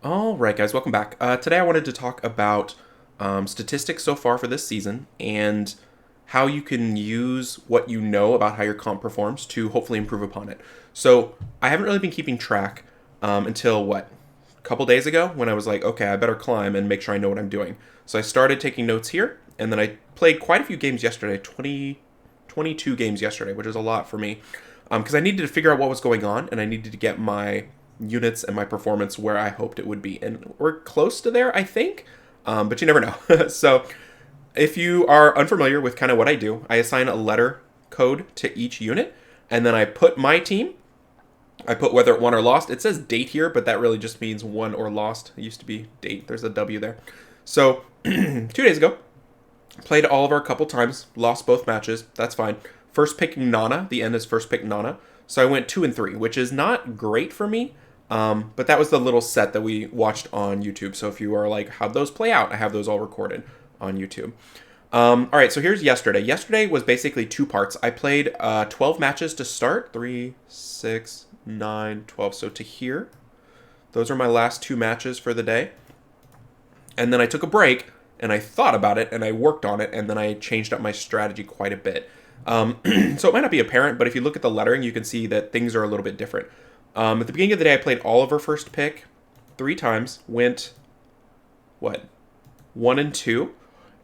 All right, guys, welcome back. Today I wanted to talk about statistics so far for this season and how you can use what you know about how your comp performs to hopefully improve upon it. So I haven't really been keeping track until what? A couple days ago when I was like, okay, I better climb and make sure I know what I'm doing. So I started taking notes here, and then I played quite a few games yesterday, 22 games yesterday, which is a lot for me, because I needed to figure out what was going on, and I needed to get my units and my performance where I hoped it would be. And we're close to there, I think, but you never know. So if you are unfamiliar with kind of what I do, I assign a letter code to each unit, and then I put my team. I put whether it won or lost. It says date here, but that really just means won or lost. It used to be date. There's a W there. So 2 days ago, played Oliver a couple times, lost both matches. That's fine. First pick Nana. The end is first pick Nana. So I went 2-3, which is not great for me. But that was the little set that we watched on YouTube. So if you are like, how'd those play out? I have those all recorded on YouTube. All right, so here's yesterday. Yesterday was basically two parts. I played 12 matches to start. 3, 6, 9, 12. So to here, those are my last two matches for the day. And then I took a break, and I thought about it, and I worked on it, and then I changed up my strategy quite a bit. So it might not be apparent, but if you look at the lettering, you can see that things are a little bit different. At the beginning of the day, I played Oliver first pick 3 times, went, 1 and 2,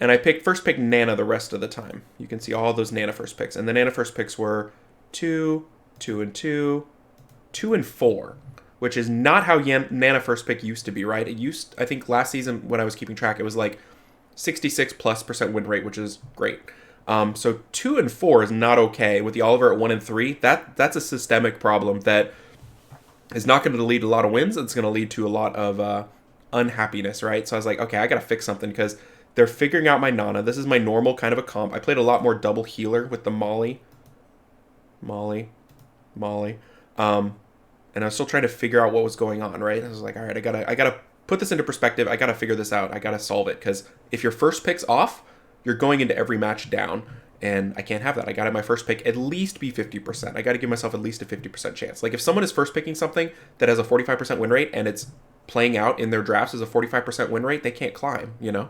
and I picked first pick Nana the rest of the time. You can see all those Nana first picks, and the Nana first picks were 2, 2 and 2, 2 and 4, which is not how Nana first pick used to be, right? I think last season when I was keeping track, it was like 66+% win rate, which is great. So 2 and 4 is not okay. With the Oliver at 1 and 3, that's a systemic problem that is not going to lead to a lot of wins. It's going to lead to a lot of unhappiness, right? So I was like, okay, I got to fix something because they're figuring out my Nana. This is my normal kind of a comp. I played a lot more double healer with the Molly. And I was still trying to figure out what was going on, right? I was like, all right, I gotta put this into perspective. I gotta figure this out. I gotta solve it because if your first pick's off, you're going into every match down. And I can't have that. I got to my first pick at least be 50%. I got to give myself at least a 50% chance. Like if someone is first picking something that has a 45% win rate and it's playing out in their drafts as a 45% win rate, they can't climb, you know?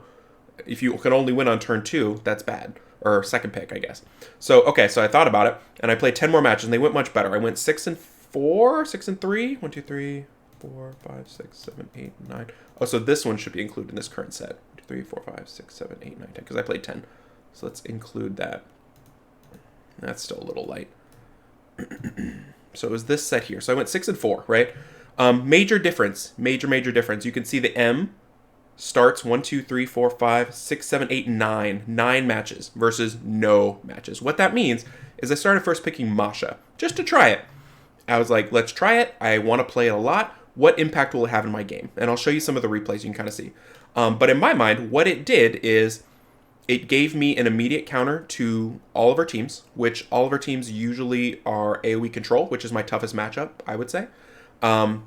If you can only win on turn 2, that's bad. Or second pick, I guess. So, okay, so I thought about it and I played 10 more matches and they went much better. I went 6 and 4, 6 and 3, 1, 2, 3, 4, 5, 6, 7, 8, 9. Oh, so this one should be included in this current set. 1, 2, 3, 4, 5, 6, 7, 8, 9, 10, because I played 10. So let's include that. That's still a little light. So it was this set here. So I went 6 and 4, right? Major difference. Major difference. You can see the M starts 1, 2, 3, 4, 5, 6, 7, 8, 9. 9 matches versus no matches. What that means is I started first picking Masha just to try it. I was like, let's try it. I want to play it a lot. What impact will it have in my game? And I'll show you some of the replays you can kind of see. But in my mind, what it did is it gave me an immediate counter to all of our teams, which all of our teams usually are AoE control, which is my toughest matchup, I would say. Not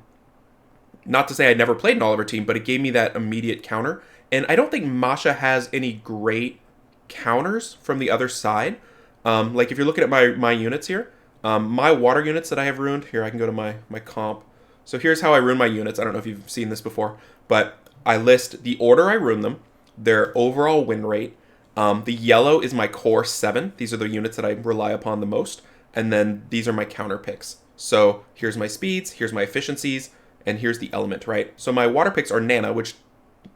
to say I never played an Oliver team, but it gave me that immediate counter. And I don't think Masha has any great counters from the other side. Like if you're looking at my units here, my water units that I have ruined, here I can go to my comp. So here's how I ruin my units. I don't know if you've seen this before, but I list the order I ruin them, their overall win rate. The yellow is my core 7. These are the units that I rely upon the most. And then these are my counter picks. So here's my speeds, here's my efficiencies, and here's the element, right? So my water picks are Nana, which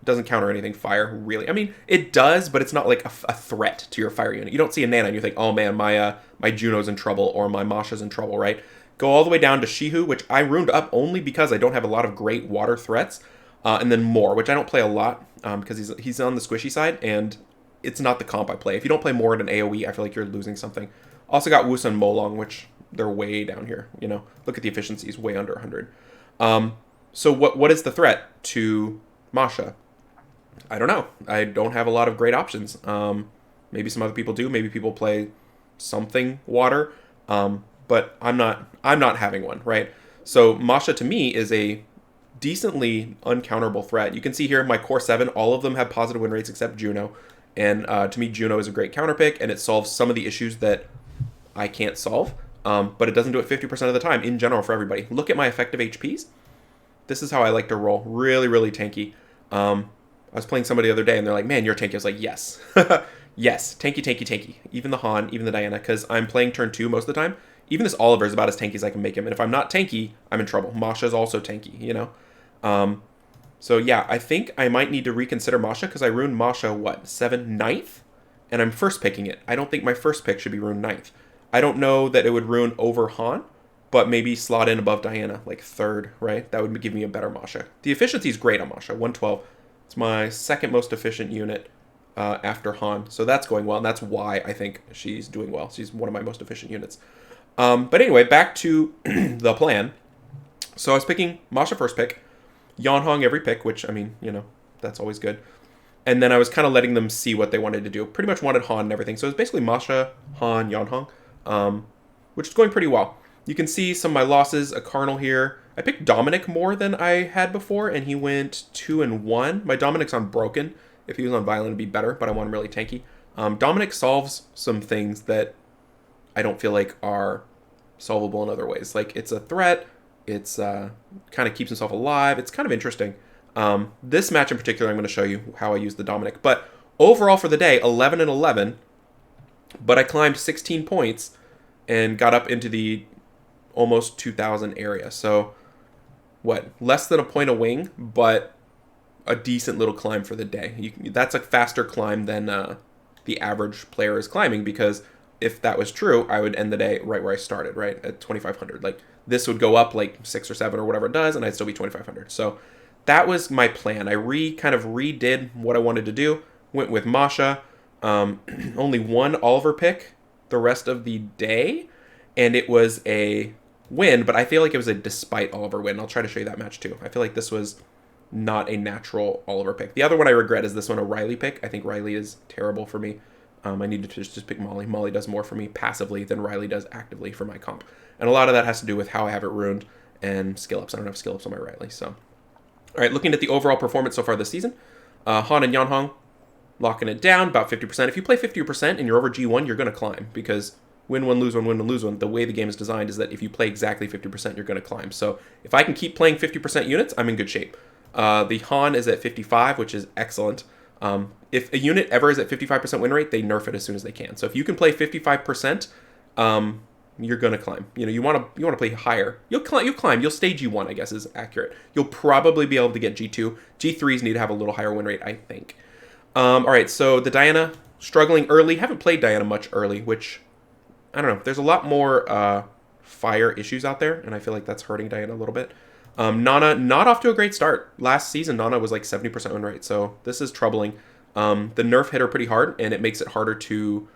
doesn't counter anything fire, really. I mean, it does, but it's not like a threat to your fire unit. You don't see a Nana and you think, oh man, my Juno's in trouble or my Masha's in trouble, right? Go all the way down to Shihu, which I ruined up only because I don't have a lot of great water threats. And then Moore, which I don't play a lot because he's on the squishy side, and it's not the comp I play. If you don't play more than AoE, I feel like you're losing something. Also got Wusa and Molong, which they're way down here, you know. Look at the efficiencies, way under 100. So what is the threat to Masha? I don't know. I don't have a lot of great options. Maybe some other people do. Maybe people play something water. But I'm not having one, right? So Masha to me is a decently uncounterable threat. You can see here my core 7, all of them have positive win rates except Juno. And to me, Juno is a great counter pick, and it solves some of the issues that I can't solve. But it doesn't do it 50% of the time in general for everybody. Look at my effective HPs. This is how I like to roll. Really, really tanky. I was playing somebody the other day, and they're like, man, you're tanky. I was like, yes. Yes, tanky, tanky, tanky. Even the Han, even the Diana, because I'm playing turn 2 most of the time. Even this Oliver is about as tanky as I can make him. And if I'm not tanky, I'm in trouble. Masha's also tanky, you know? So yeah, I think I might need to reconsider Masha, because I ruined Masha, what, 9th? And I'm first picking it. I don't think my first pick should be ruined 9th. I don't know that it would ruin over Han, but maybe slot in above Diana, like 3rd, right? That would give me a better Masha. The efficiency is great on Masha, 112. It's my second most efficient unit after Han. So that's going well, and that's why I think she's doing well. She's one of my most efficient units. But anyway, back to the plan. So I was picking Masha first pick, Yanhong every pick, which, I mean, you know, that's always good. And then I was kind of letting them see what they wanted to do. Pretty much wanted Han and everything. So it was basically Masha, Han, Yanhong, which is going pretty well. You can see some of my losses, a Carnal here. I picked Dominic more than I had before, and he went 2-1. My Dominic's on Broken. If he was on Violent, it'd be better, but I want him really tanky. Dominic solves some things that I don't feel like are solvable in other ways. Like, it's a threat. It's kind of keeps himself alive. It's kind of interesting. This match in particular, I'm going to show you how I use the Dominic. But overall for the day, 11-11. But I climbed 16 points and got up into the almost 2,000 area. So, what? Less than a point a wing, but a decent little climb for the day. That's a faster climb than the average player is climbing, because if that was true, I would end the day right where I started, right? At 2,500. Like, this would go up like 6 or 7 or whatever it does, and I'd still be 2,500. So that was my plan. I kind of redid what I wanted to do. Went with Masha. Only one Oliver pick the rest of the day, and it was a win, but I feel like it was a despite Oliver win. I'll try to show you that match too. I feel like this was not a natural Oliver pick. The other one I regret is this one, a Riley pick. I think Riley is terrible for me. I need to just pick Molly. Molly does more for me passively than Riley does actively for my comp. And a lot of that has to do with how I have it ruined and skill ups. I don't have skill ups on my Riley. So, all right, looking at the overall performance so far this season, Han and Yanhong locking it down about 50%. If you play 50% and you're over G1, you're going to climb, because win one, lose one, win one, lose one. The way the game is designed is that if you play exactly 50%, you're going to climb. So if I can keep playing 50% units, I'm in good shape. The Han is at 55, which is excellent. If a unit ever is at 55% win rate, they nerf it as soon as they can. So if you can play 55%, you're gonna climb. You know, you want to play higher. You'll climb. You'll stay G1, I guess is accurate. You'll probably be able to get G2. G3s need to have a little higher win rate, I think. All right, so the Diana struggling early. Haven't played Diana much early, which I don't know. There's a lot more fire issues out there, and I feel like that's hurting Diana a little bit. Nana, not off to a great start. Last season, Nana was like 70% win rate, so this is troubling. The nerf hit her pretty hard, and it makes it harder to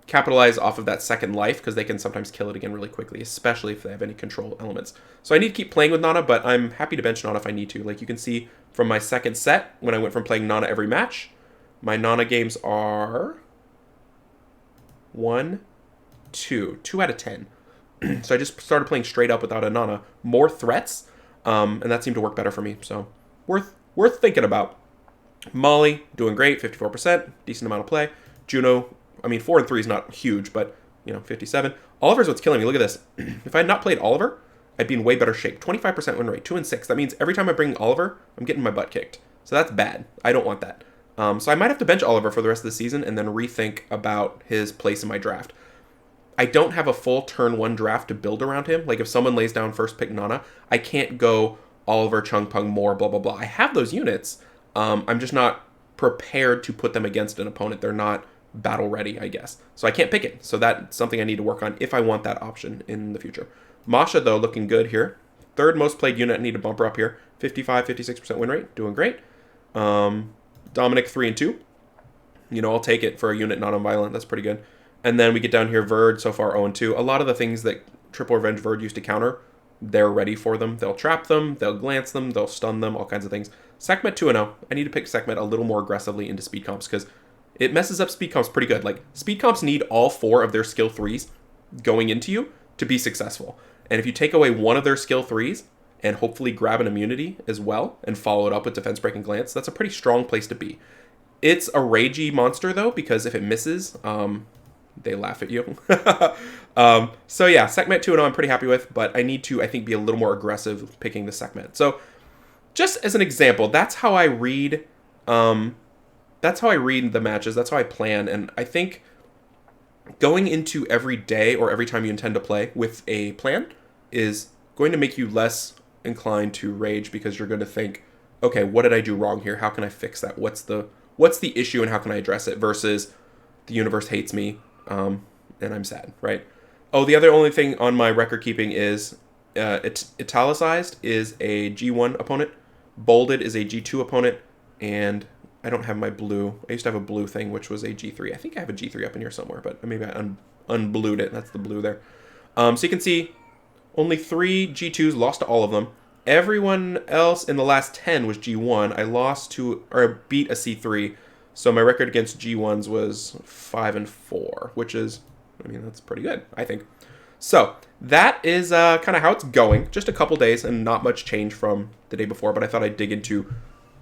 capitalize off of that second life, because they can sometimes kill it again really quickly, especially if they have any control elements. So I need to keep playing with Nana, but I'm happy to bench Nana if I need to. Like you can see from my second set, when I went from playing Nana every match, my Nana games are 1, 2 out of 10. So I just started playing straight up without a Nana. More threats, and that seemed to work better for me. So worth thinking about. Molly doing great, 54%, decent amount of play. Juno, I mean 4 and 3 is not huge, but you know 57. Oliver's what's killing me. Look at this. If I had not played Oliver, I'd be in way better shape. 25% win rate, 2 and 6. That means every time I bring Oliver, I'm getting my butt kicked. So that's bad. I don't want that. So I might have to bench Oliver for the rest of the season and then rethink about his place in my draft. I don't have a full turn 1 draft to build around him. Like if someone lays down first pick Nana, I can't go Oliver, Chung Peng, Moore, blah, blah, blah. I have those units. I'm just not prepared to put them against an opponent. They're not battle ready, I guess. So I can't pick it. So that's something I need to work on if I want that option in the future. Masha, though, looking good here. Third most played unit, I need to bump her up here. 55, 56% win rate, doing great. Dominic, 3 and 2. You know, I'll take it for a unit not on violent. That's pretty good. And then we get down here, Verd, so far 0 and 2. A lot of the things that Triple Revenge Verd used to counter, they're ready for them. They'll trap them, they'll glance them, they'll stun them, all kinds of things. Sekhmet 2 and 0. I need to pick Sekhmet a little more aggressively into speed comps because it messes up speed comps pretty good. Like, speed comps need all 4 of their skill 3s going into you to be successful. And if you take away one of their skill 3s and hopefully grab an immunity as well and follow it up with defense break and glance, that's a pretty strong place to be. It's a ragey monster, though, because if it misses, they laugh at you. So yeah, Sekhmet 2 and 0 I'm pretty happy with, but I need to, I think, be a little more aggressive picking the Sekhmet. So just as an example, that's how I read. That's how I read the matches. That's how I plan, and I think going into every day or every time you intend to play with a plan is going to make you less inclined to rage because you're going to think, okay, what did I do wrong here? How can I fix that? What's the issue and how can I address it? Versus the universe hates me, and I'm sad, right? Oh, the other only thing on my record keeping is italicized is a G1 opponent, bolded is a G2 opponent, and I don't have my blue. I used to have a blue thing, which was a G3. I think I have a G3 up in here somewhere, but maybe I unblued it. That's the blue there. So you can see only 3 G2s, lost to all of them. Everyone else in the last 10 was G1. I lost to, or beat a C3. So my record against G1s was 5-4, which is, I mean, that's pretty good, I think. So that is kind of how it's going. Just a couple days and not much change from the day before, but I thought I'd dig into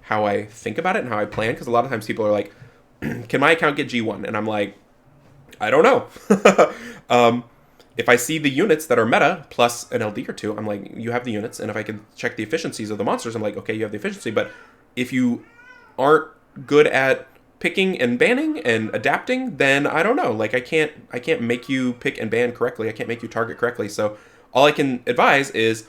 how I think about it and how I plan, because a lot of times people are like, can my account get G1? And I'm like, I don't know. If I see the units that are meta plus an LD or two, I'm like, you have the units. And if I can check the efficiencies of the monsters, I'm like, okay, you have the efficiency. But if you aren't good at picking and banning and adapting, then I don't know. Like I can't make you pick and ban correctly. I can't make you target correctly. So all I can advise is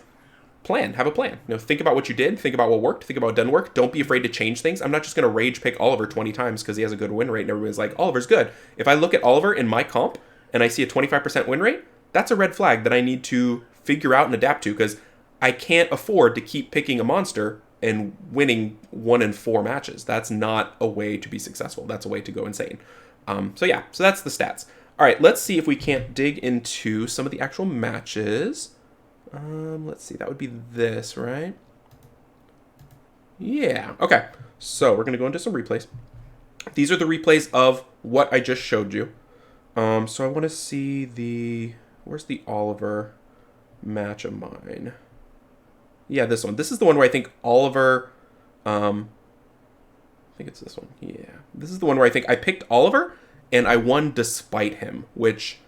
plan. Have a plan. You know, think about what you did. Think about what worked. Think about what didn't work. Don't be afraid to change things. I'm not just going to rage pick Oliver 20 times because he has a good win rate and everybody's like, Oliver's good. If I look at Oliver in my comp and I see a 25% win rate, that's a red flag that I need to figure out and adapt to, because I can't afford to keep picking a monster and winning 1 in 4 matches. That's not a way to be successful. That's a way to go insane. So that's the stats. All right, let's see if we can't dig into some of the actual matches. Let's see, that would be this, right? Yeah, okay. So we're going to go into some replays. These are the replays of what I just showed you. So I want to see where's the Oliver match of mine? Yeah, this one. This is the one where I think Oliver, I think it's this one. Yeah, this is the one where I think I picked Oliver and I won despite him, which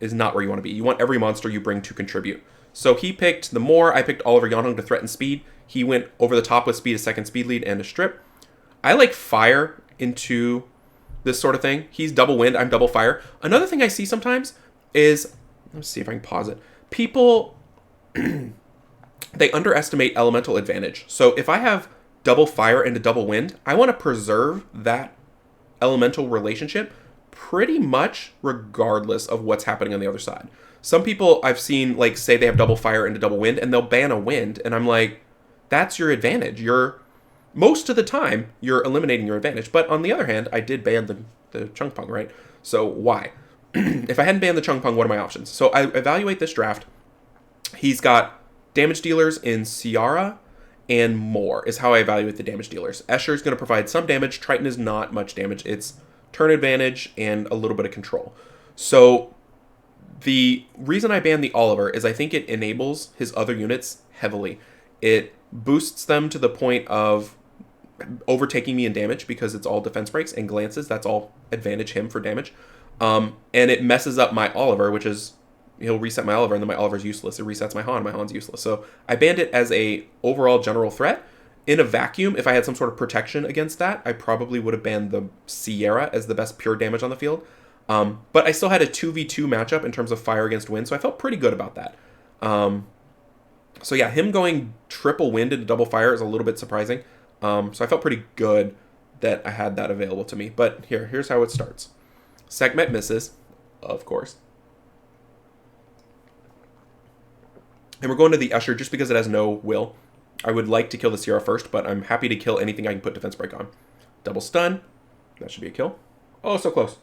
is not where you want to be. You want every monster you bring to contribute. So he picked the Moor, I picked Oliver Yonhung to threaten speed. He went over the top with speed, a second speed lead, and a strip. I like fire into this sort of thing. He's double wind, I'm double fire. Another thing I see sometimes is, let's see if I can pause it. People, they underestimate elemental advantage. So if I have double fire and a double wind, I want to preserve that elemental relationship pretty much regardless of what's happening on the other side. Some people I've seen, like, say they have double fire and a double wind, and they'll ban a wind, and I'm like, that's your advantage. Most of the time, you're eliminating your advantage. But on the other hand, I did ban the Chung Pung, right? So why? If I hadn't banned the Chung Pung, what are my options? So I evaluate this draft. He's got damage dealers in Ciara and more is how I evaluate the damage dealers. Escher is going to provide some damage. Triton is not much damage. It's turn advantage and a little bit of control. So the reason I banned the Oliver is I think it enables his other units heavily. It boosts them to the point of overtaking me in damage because it's all defense breaks and glances. That's all advantage him for damage. And it messes up my Oliver, which is, he'll reset my Oliver and then my Oliver's useless. It resets my Han, my Han's useless. So I banned it as a overall general threat. In a vacuum, if I had some sort of protection against that, I probably would have banned the Sierra as the best pure damage on the field. But I still had a 2v2 matchup in terms of fire against wind, so I felt pretty good about that. So yeah, him going triple wind into double fire is a little bit surprising. So I felt pretty good that I had that available to me. But here's how it starts. Sekhmet misses, of course. And we're going to the Escher just because it has no will. I would like to kill the Sierra first, but I'm happy to kill anything I can put defense break on. Double stun. That should be a kill. Oh, so close.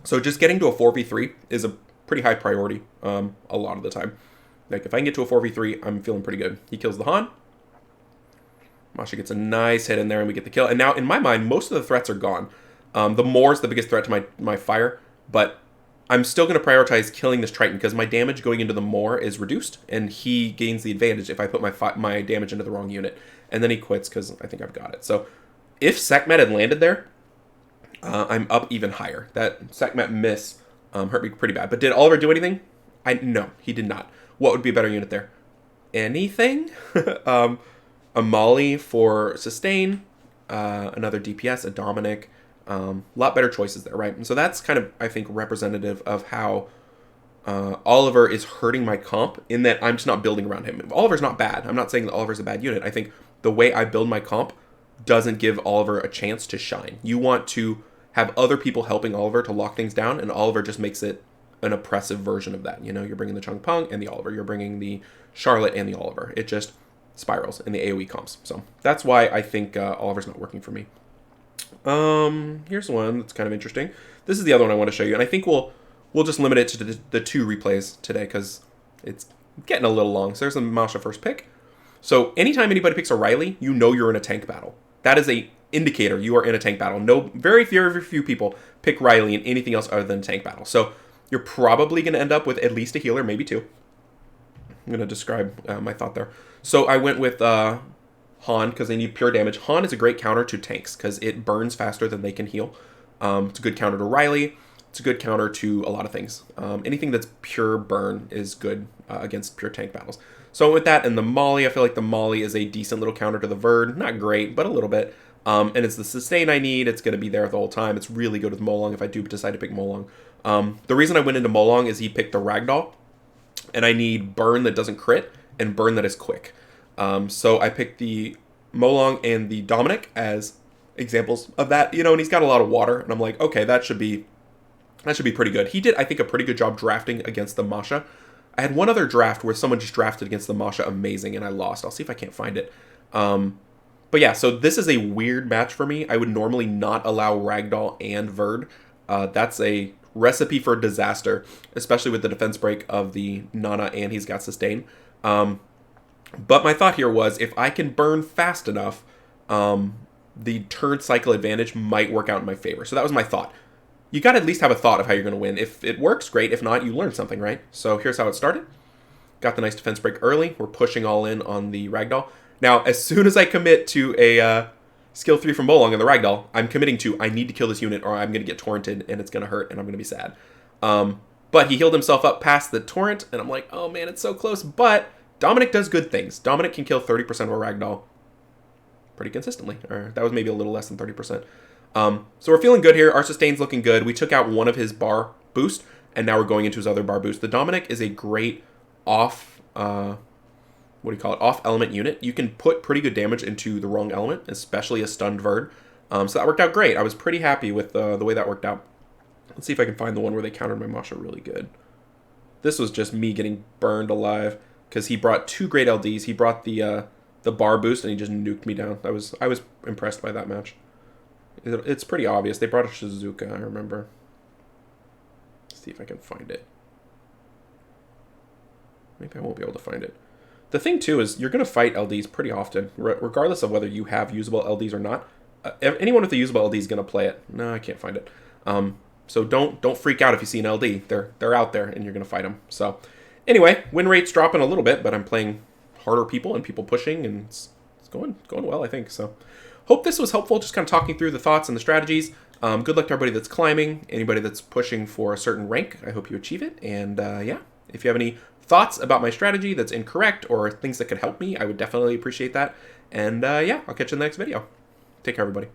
So just getting to a 4v3 is a pretty high priority a lot of the time. Like, if I can get to a 4v3, I'm feeling pretty good. He kills the Han. Masha gets a nice hit in there, and we get the kill. And now, in my mind, most of the threats are gone. The Moor is the biggest threat to my fire, but I'm still going to prioritize killing this Triton because my damage going into the Moor is reduced, and he gains the advantage if I put my damage into the wrong unit. And then he quits because I think I've got it. So if Sekhmet had landed there, I'm up even higher. That Sekhmet miss hurt me pretty bad. But did Oliver do anything? No, he did not. What would be a better unit there? anything. um, a Molly for sustain, another DPS, a Dominic. A lot better choices there, right? And so that's kind of, I think, representative of how Oliver is hurting my comp in that I'm just not building around him. Oliver's not bad. I'm not saying that Oliver's a bad unit. I think the way I build my comp doesn't give Oliver a chance to shine. You want to have other people helping Oliver to lock things down, and Oliver just makes it an oppressive version of that. You know, you're bringing the Chung Pung and the Oliver. You're bringing the Charlotte and the Oliver. It just spirals in the AoE comps. So that's why I think Oliver's not working for me. Here's one that's kind of interesting. This is the other one I want to show you, and I think we'll just limit it to the 2 replays today because it's getting a little long. So there's the Masha first pick. So anytime anybody picks a Riley, you know you're in a tank battle. That is a indicator you are in a tank battle. No, very few people pick Riley in anything else other than tank battle. So you're probably going to end up with at least a healer, maybe 2. I'm going to describe my thought there. So I went with Han because they need pure damage. Han is a great counter to tanks because it burns faster than they can heal. It's a good counter to Riley. It's a good counter to a lot of things. Anything that's pure burn is good against pure tank battles. So with that and the Molly, I feel like the Molly is a decent little counter to the Verd. Not great, but a little bit. And it's the sustain I need. It's going to be there the whole time. It's really good with Molong if I do decide to pick Molong. The reason I went into Molong is he picked the Ragdoll. And I need burn that doesn't crit and burn that is quick. So I picked the Molong and the Dominic as examples of that. You know, and he's got a lot of water. And I'm like, okay, that should be pretty good. He did, I think, a pretty good job drafting against the Masha. I had one other draft where someone just drafted against the Masha amazing, and I lost. I'll see if I can't find it. But yeah, so this is a weird match for me. I would normally not allow Ragdoll and Verd. That's a recipe for disaster, especially with the defense break of the Nana, and he's got sustain. But my thought here was, if I can burn fast enough, the turn cycle advantage might work out in my favor. So that was my thought. You got to at least have a thought of how you're going to win. If it works, great. If not, you learn something, right? So here's how it started. Got the nice defense break early. We're pushing all in on the Ragdoll. Now, as soon as I commit to a skill 3 from Molong and the Ragdoll, I'm committing to, I need to kill this unit or I'm going to get torrented and it's going to hurt and I'm going to be sad. But he healed himself up past the torrent and I'm like, oh man, it's so close. But Dominic does good things. Dominic can kill 30% of a Ragdoll pretty consistently. Or that was maybe a little less than 30%. So we're feeling good here. Our sustain's looking good. We took out one of his bar boost, and now we're going into his other bar boost. The Dominic is a great off element unit. You can put pretty good damage into the wrong element, especially a stunned Verd. So that worked out great. I was pretty happy with the way that worked out. Let's see if I can find the one where they countered my Masha really good. This was just me getting burned alive because he brought 2 great LDs. He brought the bar boost, and he just nuked me down. I was impressed by that match. It's pretty obvious. They brought a Shizuka, I remember. Let's see if I can find it. Maybe I won't be able to find it. The thing, too, is you're going to fight LDs pretty often, regardless of whether you have usable LDs or not. Anyone with a usable LD is going to play it. No, I can't find it. So don't freak out if you see an LD. They're out there, and you're going to fight them. So anyway, win rate's dropping a little bit, but I'm playing harder people and people pushing, and it's going well, I think. So hope this was helpful, just kind of talking through the thoughts and the strategies. Good luck to everybody that's climbing, anybody that's pushing for a certain rank. I hope you achieve it. And yeah, if you have any thoughts about my strategy that's incorrect or things that could help me, I would definitely appreciate that. And yeah, I'll catch you in the next video. Take care, everybody.